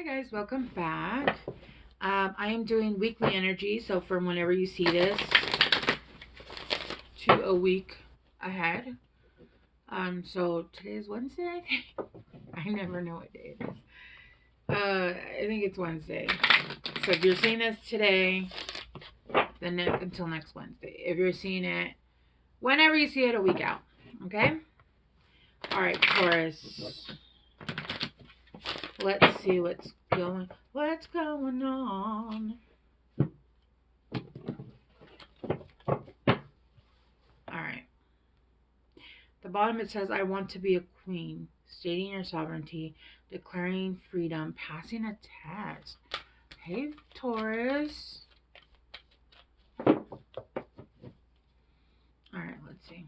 Guys, welcome back. I am doing weekly energy, so from whenever you see this to a week ahead. So today is Wednesday, I think. I never know what day it is. I think it's Wednesday. So if you're seeing this today, then until next Wednesday. If you're seeing it whenever you see it, a week out. Okay? Alright, Taurus. Let's see what's going on. Alright. The bottom it says, I want to be a queen, stating your sovereignty, declaring freedom, passing a test. Hey, Taurus. Alright, let's see.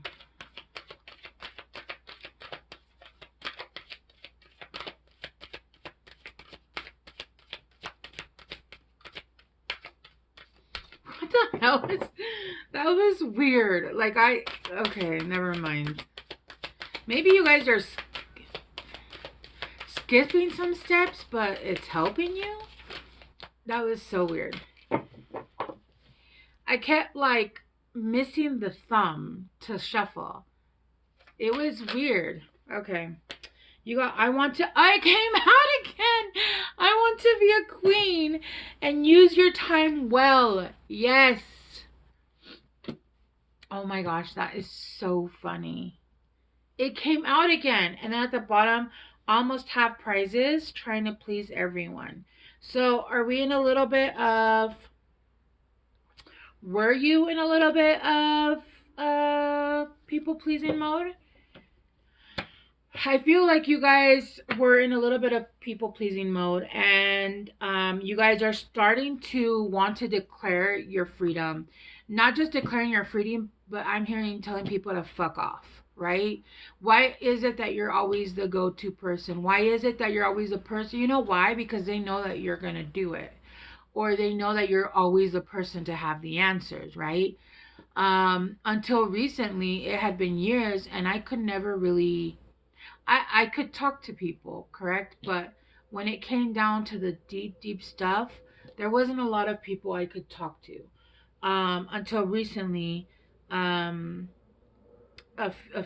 What the hell was that? Was weird. Okay, never mind. Maybe you guys are skipping some steps, but it's helping you? That was so weird. I kept missing the thumb to shuffle. It was weird. Okay. I came out again. I want to be a queen and use your time well. Yes. Oh my gosh, that is so funny. It came out again. And then at the bottom, almost have prizes, trying to please everyone. So are we in a little bit of... Were you in a little bit of people-pleasing mode? I feel like you guys were in a little bit of people-pleasing mode, and you guys are starting to want to declare your freedom. Not just declaring your freedom, but I'm telling people to fuck off, right? Why is it that you're always the go-to person? Why is it that you're always the person? You know why? Because they know that you're going to do it. Or they know that you're always the person to have the answers, right? Until recently, it had been years, and I could never really... I could talk to people, correct? But when it came down to the deep, deep stuff, there wasn't a lot of people I could talk to. Until recently, a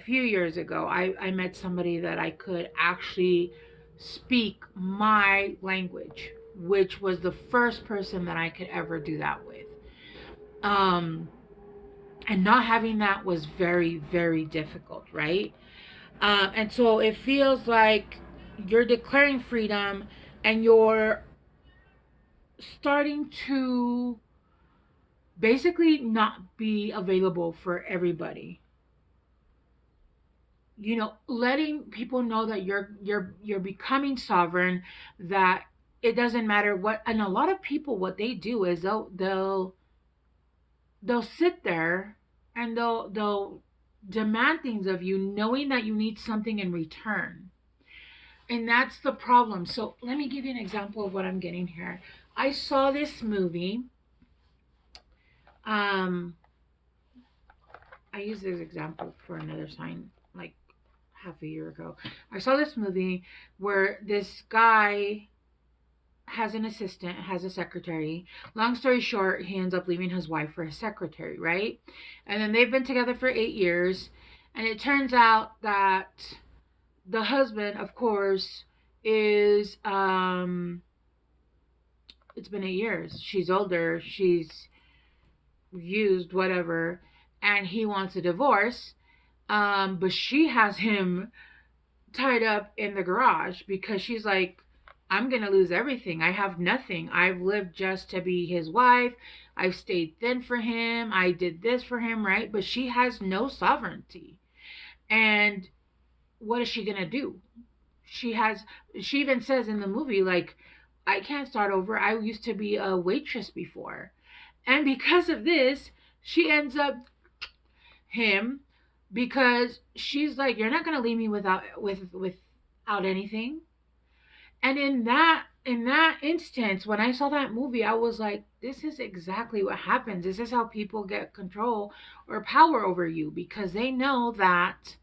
few years ago, I met somebody that I could actually speak my language, which was the first person that I could ever do that with. And not having that was very, very difficult, right? And so it feels like you're declaring freedom and you're starting to basically not be available for everybody. You know, letting people know that you're becoming sovereign, that it doesn't matter what. And a lot of people, what they do is they'll sit there and they'll demand things of you, knowing that you need something in return. And that's the problem. So let me give you an example of what I'm getting here. I saw this movie. I used this example for another sign like half a year ago. I saw this movie where this guy has an assistant, has a secretary. Long story short, he ends up leaving his wife for his secretary, right? And then they've been together for 8 years. And it turns out that the husband, of course, is, it's been 8 years. She's older. She's used, whatever. And he wants a divorce. But she has him tied up in the garage because she's like, I'm going to lose everything. I have nothing. I've lived just to be his wife. I've stayed thin for him. I did this for him, right? But she has no sovereignty. And what is she going to do? She even says in the movie, like, I can't start over. I used to be a waitress before. And because of this, she ends up him because she's like, you're not going to leave me without anything. And in that instance, when I saw that movie, I was like, this is exactly what happens. This is how people get control or power over you, because they know that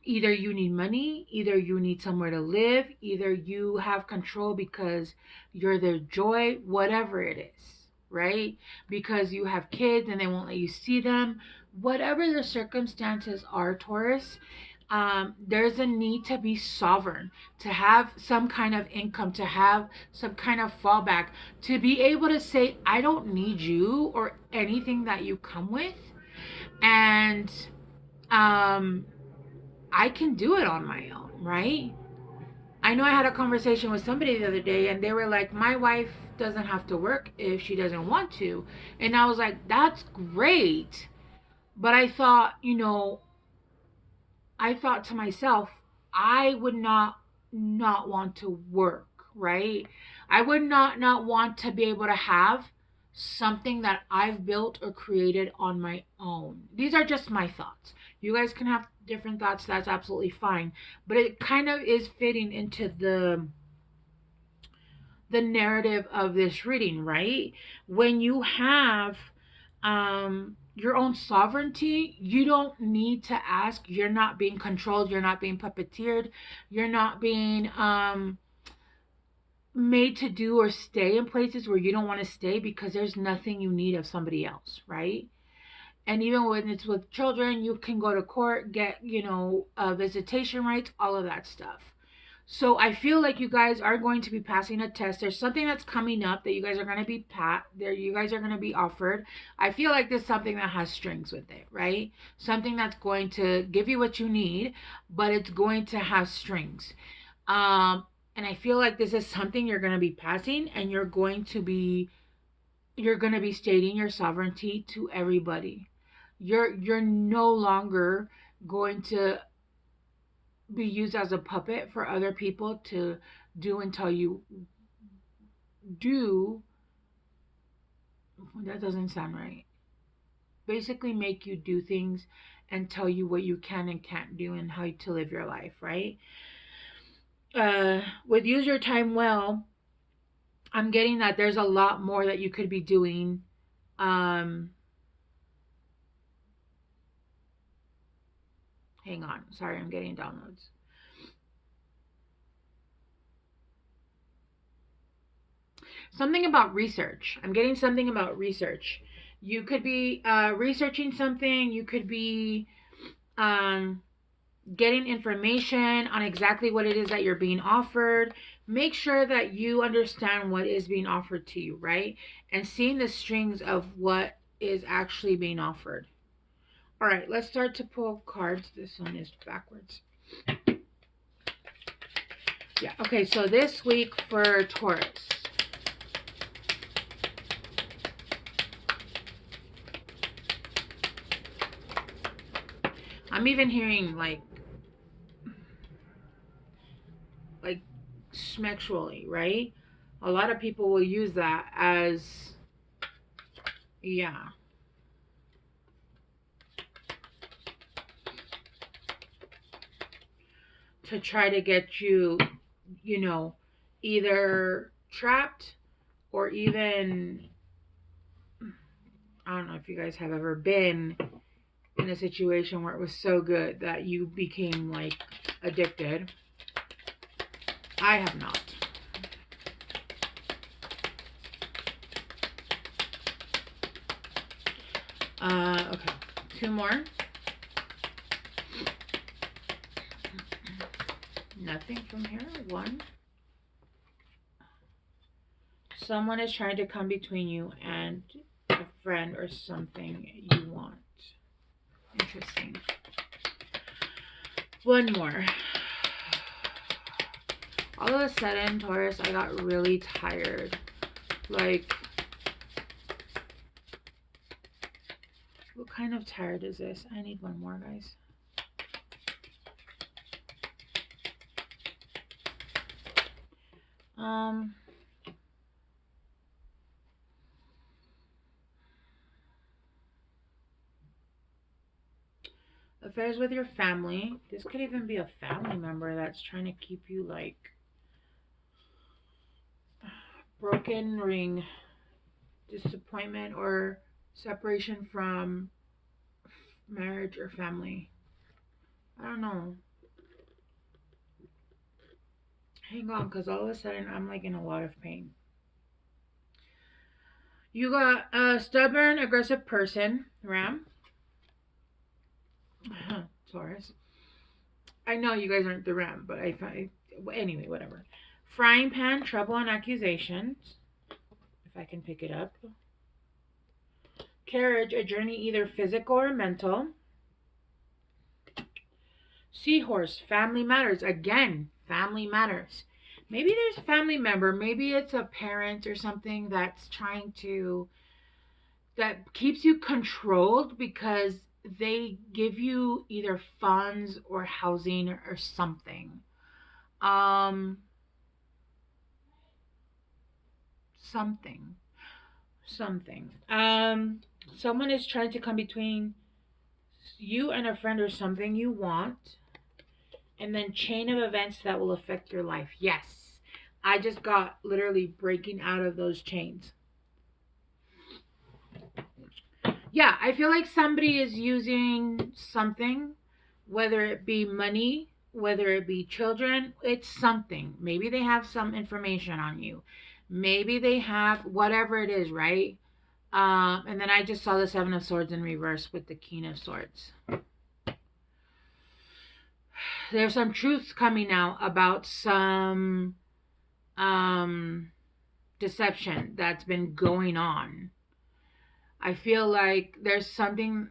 Either you need money, either you need somewhere to live, either you have control because you're their joy, whatever it is, right? Because you have kids and they won't let you see them. Whatever the circumstances are, Taurus, there's a need to be sovereign, to have some kind of income, to have some kind of fallback, to be able to say, I don't need you or anything that you come with. And um, I can do it on my own, right? I know I had a conversation with somebody the other day and they were like, my wife doesn't have to work if she doesn't want to. And I was like, that's great. But I thought, I thought to myself, I would not want to work, right? I would not want to be able to have something that I've built or created on my own. These are just my thoughts. You guys can have different thoughts, that's absolutely fine. But it kind of is fitting into the narrative of this reading, right? When you have your own sovereignty, you don't need to ask. You're not being controlled, you're not being puppeteered, you're not being made to do or stay in places where you don't want to stay because there's nothing you need of somebody else, right? And even when it's with children, you can go to court, get, visitation rights, all of that stuff. So I feel like you guys are going to be passing a test. There's something that's coming up that you guys are going to be there. You guys are going to be offered. I feel like there's something that has strings with it, right? Something that's going to give you what you need, but it's going to have strings. And I feel like this is something you're going to be passing, and you're going to be stating your sovereignty to everybody. You're no longer going to be used as a puppet for other people to do and tell you do. That doesn't sound right. Basically make you do things and tell you what you can and can't do and how to live your life, right? With use your time well, I'm getting that there's a lot more that you could be doing. Hang on, sorry, I'm getting downloads. Something about research. I'm getting something about research. You could be researching something. You could be um, getting information on exactly what it is that you're being offered. Make sure that you understand what is being offered to you, right? And seeing the strings of what is actually being offered. All right, let's start to pull cards. This one is backwards. Yeah, okay, so this week for Taurus. I'm even hearing like sexually, right? A lot of people will use that as, yeah. To try to get you, either trapped or even, I don't know if you guys have ever been in a situation where it was so good that you became like addicted. I have not. Okay, two more. Nothing from here. One. Someone is trying to come between you and a friend or something you want. Interesting. One more. All of a sudden, Taurus, I got really tired. Like, what kind of tired is this? I need one more, guys. Affairs with your family. This could even be a family member that's trying to keep you like broken ring, disappointment, or separation from marriage or family. I don't know. Hang on, because all of a sudden I'm like in a lot of pain. You got a stubborn, aggressive person, Ram. Taurus. I know you guys aren't the Ram, but I find. Anyway, whatever. Frying pan, trouble and accusations. If I can pick it up. Carriage, a journey either physical or mental. Seahorse, family matters. Again, family matters. Maybe there's a family member, maybe it's a parent or something that's trying to, that keeps you controlled because they give you either funds or housing or something. Um, something. Something. Someone is trying to come between you and a friend or something you want, and then chain of events that will affect your life. Yes. I just got literally breaking out of those chains. Yeah, I feel like somebody is using something, whether it be money, whether it be children, it's something. Maybe they have some information on you. Maybe they have whatever it is, right? And then I just saw the Seven of Swords in reverse with the King of Swords. There's some truths coming out about some deception that's been going on. I feel like there's several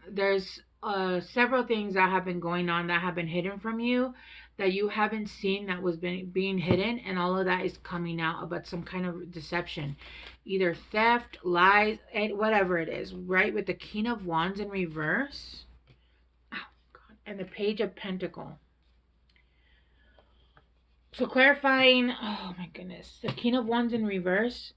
things that have been going on that have been hidden from you, that you haven't seen, that was being hidden, and all of that is coming out about some kind of deception, either theft, lies, and whatever it is, right? With the King of Wands in reverse, oh God, and the Page of Pentacle. So clarifying, oh my goodness, the King of Wands in reverse.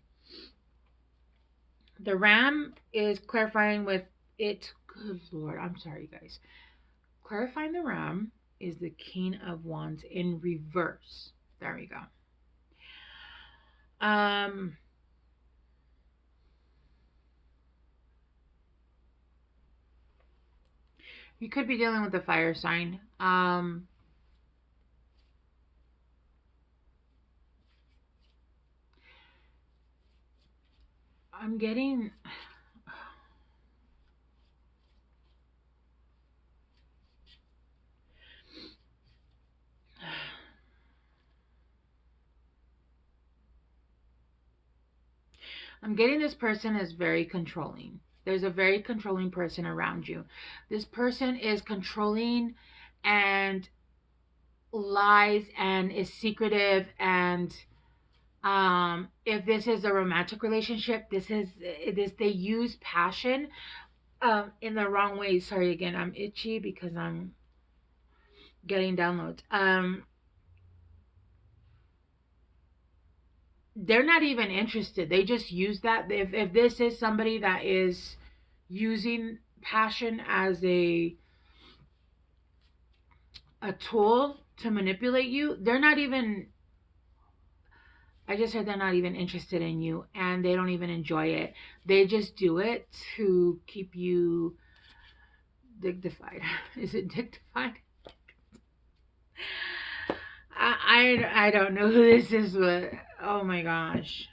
The Ram is clarifying with it. Good Lord, I'm sorry, guys. Clarifying the Ram is the King of Wands in reverse. There we go. You could be dealing with a fire sign. I'm getting. I'm getting this person is very controlling. There's a very controlling person around you. This person is controlling and lies and is secretive, and if this is a romantic relationship, they use passion in the wrong way. Sorry, again, I'm itchy because I'm getting downloads. They're not even interested. They just use that. If this is somebody that is using passion as a tool to manipulate you, they're not even, I just heard they're not even interested in you, and they don't even enjoy it. They just do it to keep you dignified. Is it dignified? I don't know who this is, but oh my gosh.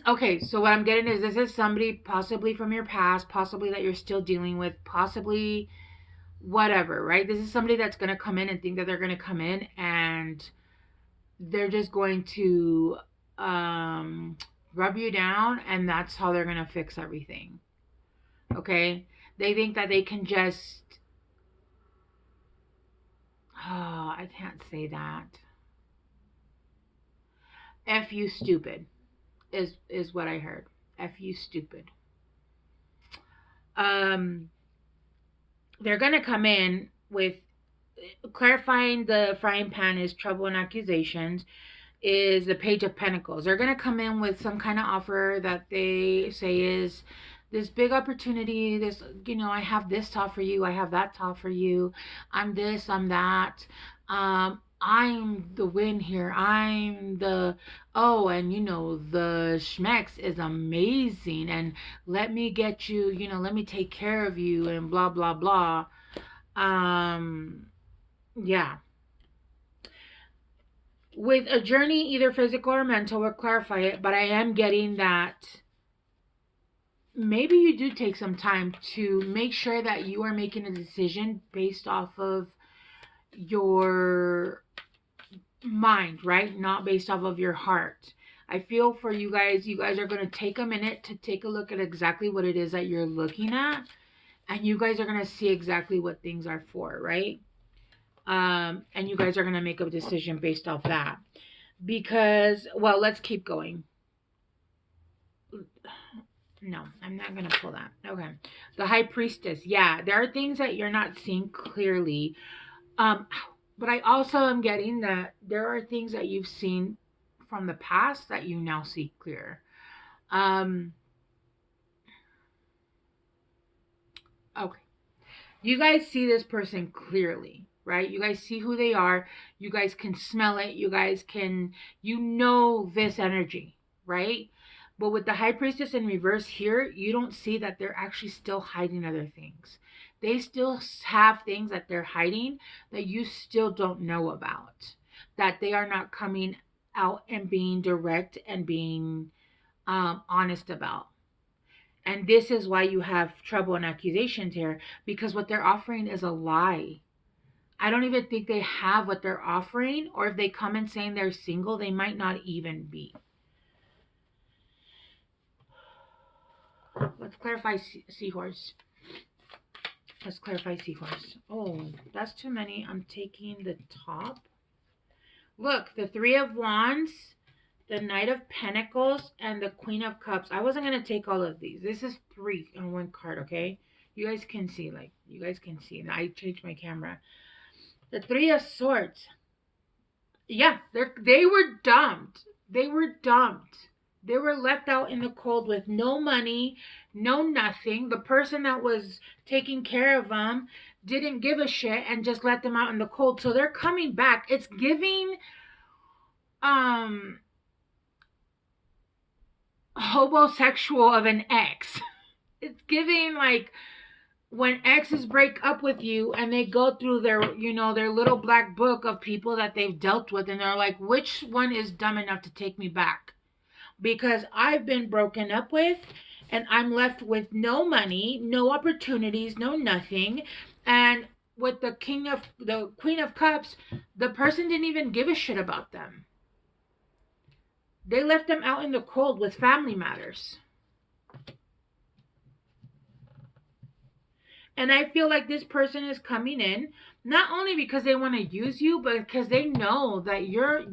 Okay, so what I'm getting is this is somebody possibly from your past, possibly that you're still dealing with, possibly whatever, right? This is somebody that's going to come in and think that they're going to come in and they're just going to rub you down, and that's how they're going to fix everything. Okay? They think that they can just, oh, I can't say that. F you stupid is what I heard. F you stupid. They're going to come in with clarifying the frying pan is trouble and accusations, is the Page of Pentacles. They're going to come in with some kind of offer that they say is this big opportunity, this, I have this to offer you, I have that to offer you, I'm this, I'm that, I'm the win here, I'm the, oh, and the schmex is amazing, and let me get you, let me take care of you, and blah, blah, blah. Yeah. with a journey, either physical or mental, we'll clarify it, but I am getting that maybe you do take some time to make sure that you are making a decision based off of your mind, right? Not based off of your heart. I feel for you guys are going to take a minute to take a look at exactly what it is that you're looking at, and you guys are going to see exactly what things are for, right? And you guys are going to make a decision based off that. Because, well, let's keep going. No, I'm not going to pull that. Okay. The High Priestess. Yeah, there are things that you're not seeing clearly. But I also am getting that there are things that you've seen from the past that you now see clear. Okay. You guys see this person clearly, right? You guys see who they are. You guys can smell it. You know this energy, right? But with the High Priestess in reverse here, you don't see that they're actually still hiding other things. They still have things that they're hiding that you still don't know about, that they are not coming out and being direct and being honest about. And this is why you have trouble and accusations here, because what they're offering is a lie. I don't even think they have what they're offering, or if they come and saying they're single, they might not even be. Let's clarify seahorse. Let's clarify seahorse. Oh, that's too many. I'm taking the top. Look, the Three of Wands, the Knight of Pentacles, and the Queen of Cups. I wasn't going to take all of these. This is 3 on one card, okay? You guys can see, I changed my camera. The Three of Swords. Yeah, they were dumped. They were dumped. They were left out in the cold with no money, no nothing. The person that was taking care of them didn't give a shit and just let them out in the cold. So they're coming back. It's giving homosexual of an ex. It's giving like when exes break up with you and they go through their their little black book of people that they've dealt with, and they're like, which one is dumb enough to take me back? Because I've been broken up with and I'm left with no money, no opportunities, no nothing. And with the Queen of Cups, the person didn't even give a shit about them. They left them out in the cold with family matters. And I feel like this person is coming in not only because they want to use you, but because they know that you're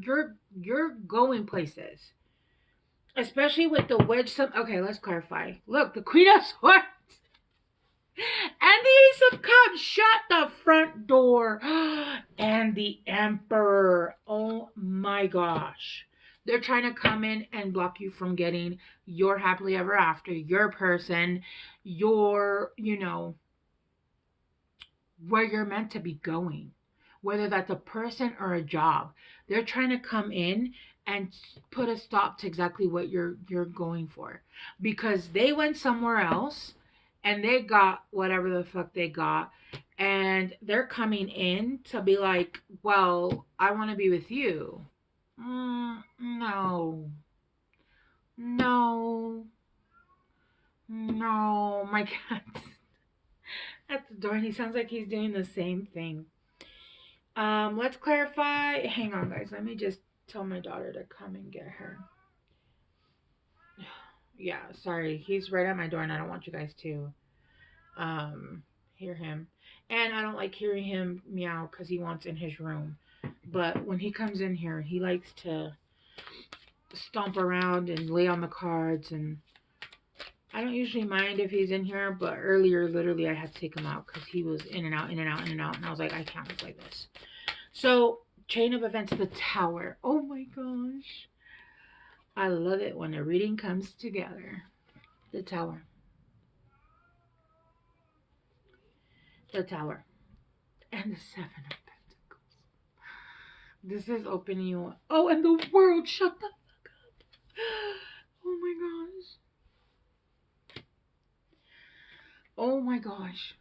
going places. Especially with the wedge. Okay, let's clarify. Look, the Queen of Swords and the Ace of Cups shut the front door. And the Emperor. Oh my gosh. They're trying to come in and block you from getting your happily ever after, your person, your, where you're meant to be going, whether that's a person or a job. They're trying to come in and put a stop to exactly what you're going for, because they went somewhere else and they got whatever the fuck they got, and they're coming in to be like, well, I want to be with you. No, my cat's at the door and he sounds like he's doing the same thing. Let's clarify. Hang on, guys. Let me just tell my daughter to come and get her. Yeah, sorry. He's right at my door and I don't want you guys to hear him. And I don't like hearing him meow because he wants in his room. But when he comes in here, he likes to stomp around and lay on the cards, and I don't usually mind if he's in here, but earlier, literally, I had to take him out because he was in and out, in and out, in and out, and I was like, I can't live like this. So, chain of events, the Tower. Oh my gosh. I love it when a reading comes together. The Tower. The Tower. And the Seven of Pentacles. This is opening you up. Oh, and the World. Shut the fuck up. Oh my gosh. Oh my gosh.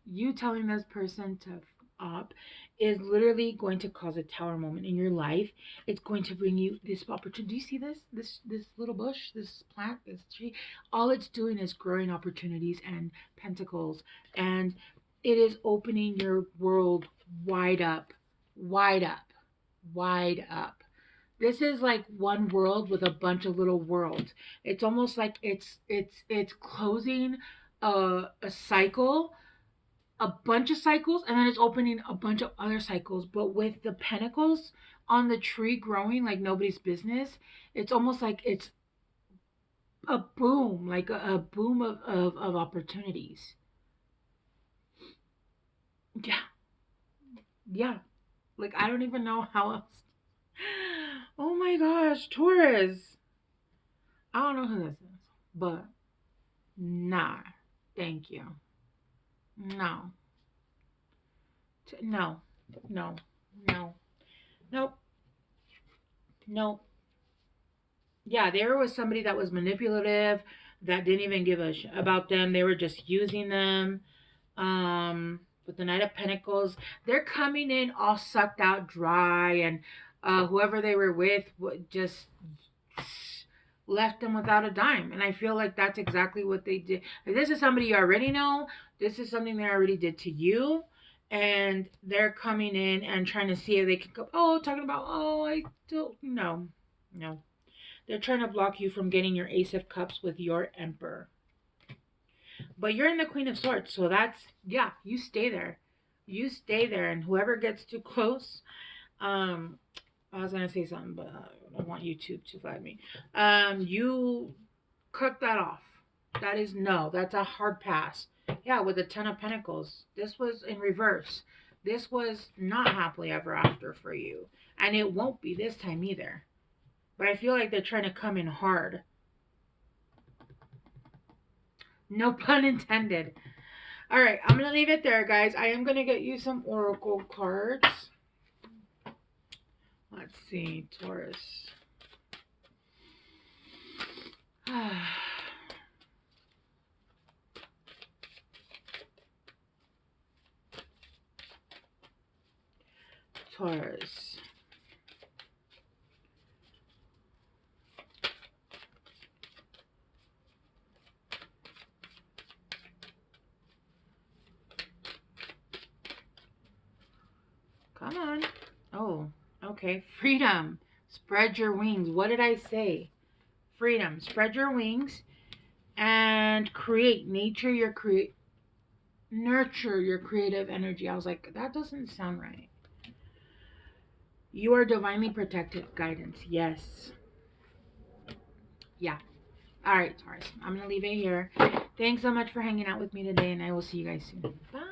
You telling this person to up is literally going to cause a tower moment in your life. It's going to bring you this opportunity. Do you see this? This little bush, this plant, this tree? All it's doing is growing opportunities and pentacles, and it is opening your world wide up, wide up, wide up. This is like one world with a bunch of little worlds. It's almost like it's closing a cycle, a bunch of cycles, and then it's opening a bunch of other cycles. But with the pentacles on the tree growing like nobody's business, it's almost like it's a boom, like a boom of opportunities. Yeah, yeah. Like I don't even know how else. Oh my gosh, Taurus. I don't know who this is, but nah, thank you. No, no, no, no, nope, nope. Yeah, there was somebody that was manipulative, that didn't even give a about them. They were just using them. With the Knight of Pentacles, they're coming in all sucked out dry, and whoever they were with just left them without a dime. And I feel like that's exactly what they did. If this is somebody you already know, this is something they already did to you. And they're coming in and trying to see if they can go, oh, talking about, oh, I don't, no, no. They're trying to block you from getting your Ace of Cups with your Emperor. But you're in the Queen of Swords, so that's, yeah, you stay there. You stay there, and whoever gets too close, I was gonna say something, but I want YouTube to flag me. You cut that off. That is no. That's a hard pass. Yeah, with the Ten of Pentacles. This was in reverse. This was not happily ever after for you. And it won't be this time either. But I feel like they're trying to come in hard. No pun intended. All right, I'm going to leave it there, guys. I am going to get you some oracle cards. Let's see, Taurus. Taurus. Come on. Oh, okay. Freedom. Spread your wings. What did I say? Freedom. Spread your wings and create. Nurture your creative energy. I was like, that doesn't sound right. You are divinely protected. Guidance. Yes. Yeah. All right, Taurus. I'm going to leave it here. Thanks so much for hanging out with me today, and I will see you guys soon. Bye.